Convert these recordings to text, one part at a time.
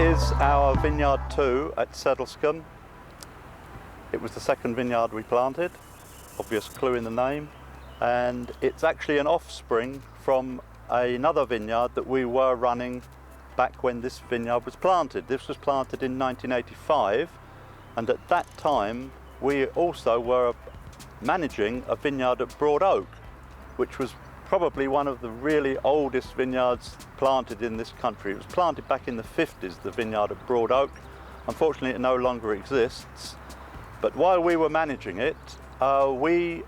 is our Vineyard 2 at Sedlescombe. It was the second vineyard we planted, obvious clue in the name, and it's actually an offspring from another vineyard that we were running back when this vineyard was planted. This was planted in 1985, and at that time we also were managing a vineyard at Broad Oak, which was probably one of the really oldest vineyards planted in this country. It was planted back in the 50s, the vineyard at Broad Oak. Unfortunately, it no longer exists. But while we were managing it, we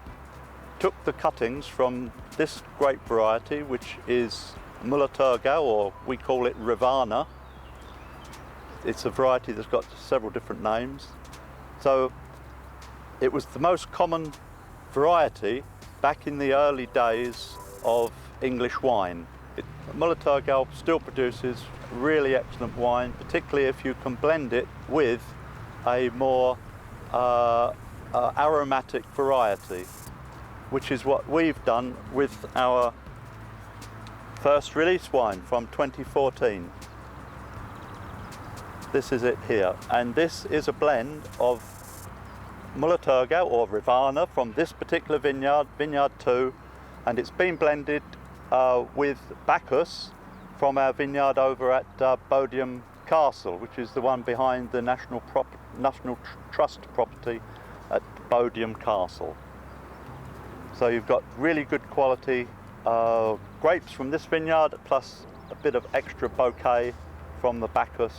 took the cuttings from this grape variety, which is Müller-Thurgau, or we call it Rivanna. It's a variety that's got several different names. So it was the most common variety back in the early days of English wine. Müller-Thurgau still produces really excellent wine, particularly if you can blend it with a more aromatic variety, which is what we've done with our first release wine from 2014. This is it here, and this is a blend of Müller-Thurgau or Rivanna from this particular vineyard, Vineyard 2, and it's been blended with Bacchus from our vineyard over at Bodiam Castle, which is the one behind the National Trust property at Bodiam Castle. So you've got really good quality grapes from this vineyard, plus a bit of extra bouquet from the Bacchus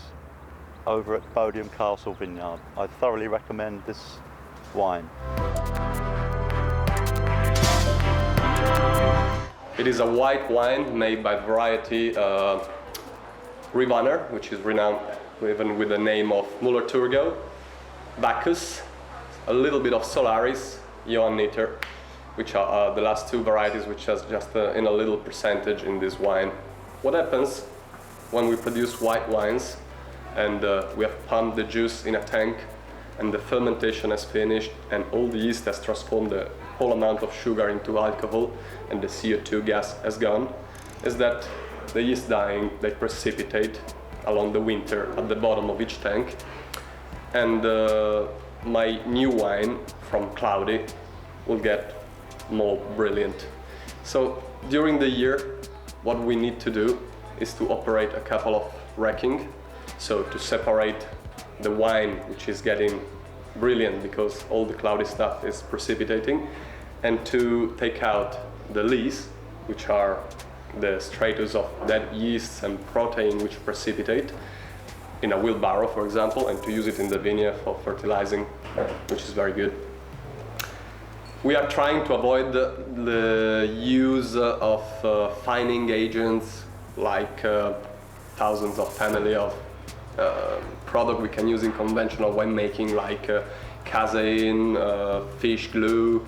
over at Bodiam Castle Vineyard. I thoroughly recommend this wine. It is a white wine made by variety Rivanna, which is renowned even with the name of Müller-Thurgau, Bacchus, a little bit of Solaris, Johanniter, which are the last two varieties which has just in a little percentage in this wine. What happens when we produce white wines and we have pumped the juice in a tank and the fermentation has finished and all the yeast has transformed the whole amount of sugar into alcohol and the CO2 gas has gone, is that the yeast dying, they precipitate along the winter at the bottom of each tank. And my new wine from Cloudy will get more brilliant. So during the year, what we need to do is to operate a couple of racking, so to separate the wine which is getting brilliant because all the cloudy stuff is precipitating, and to take out the lees, which are the stratus of dead yeasts and protein which precipitate, in a wheelbarrow for example, and to use it in the vineyard for fertilizing, which is very good. We are trying to avoid the use of fining agents like thousands of family of product we can use in conventional winemaking, like casein, fish glue,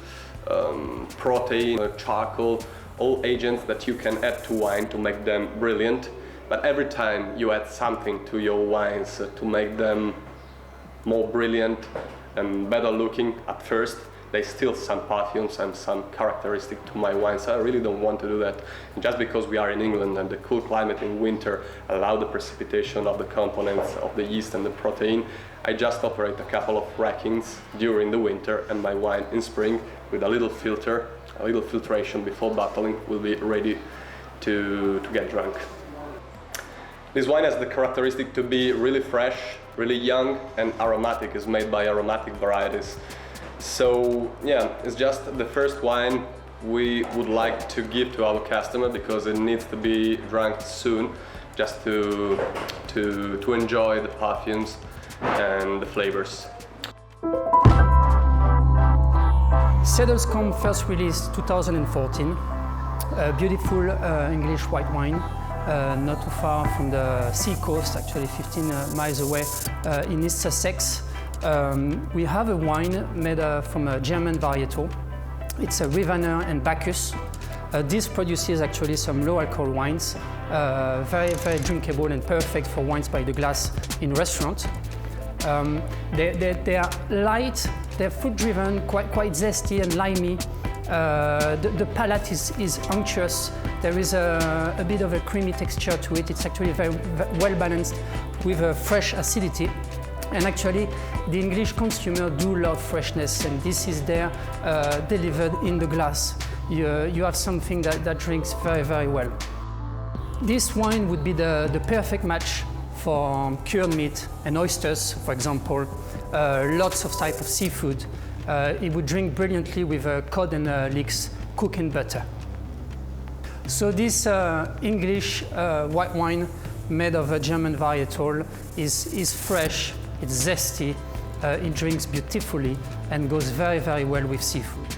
protein, charcoal, all agents that you can add to wine to make them brilliant. But every time you add something to your wines to make them more brilliant and better looking at first, they steal some perfumes and some characteristic to my wines. I really don't want to do that. And just because we are in England and the cool climate in winter allow the precipitation of the components of the yeast and the protein, I just operate a couple of rackings during the winter, and my wine in spring with a little filter, a little filtration before bottling, will be ready to get drunk. This wine has the characteristic to be really fresh, really young, and aromatic. It's made by aromatic varieties. So yeah, it's just the first wine we would like to give to our customer because it needs to be drunk soon, just to enjoy the perfumes and the flavors. Sedlescombe first release 2014, a beautiful English white wine, not too far from the sea coast, actually 15 miles away in East Sussex. We have a wine made from a German varietal. It's a Rivanna and Bacchus. This produces actually some low alcohol wines, very, very drinkable and perfect for wines by the glass in restaurants. They are light, they're fruit driven, quite zesty and limey, The palate is unctuous. There is a bit of a creamy texture to it. It's actually very well balanced with a fresh acidity. And actually, the English consumer do love freshness, and this is there delivered in the glass. You have something that drinks very, very well. This wine would be the perfect match for cured meat and oysters, for example, lots of type of seafood. It would drink brilliantly with cod and leeks cooked in butter. So this English white wine made of a German varietal is fresh, it's zesty, it drinks beautifully and goes very, very well with seafood.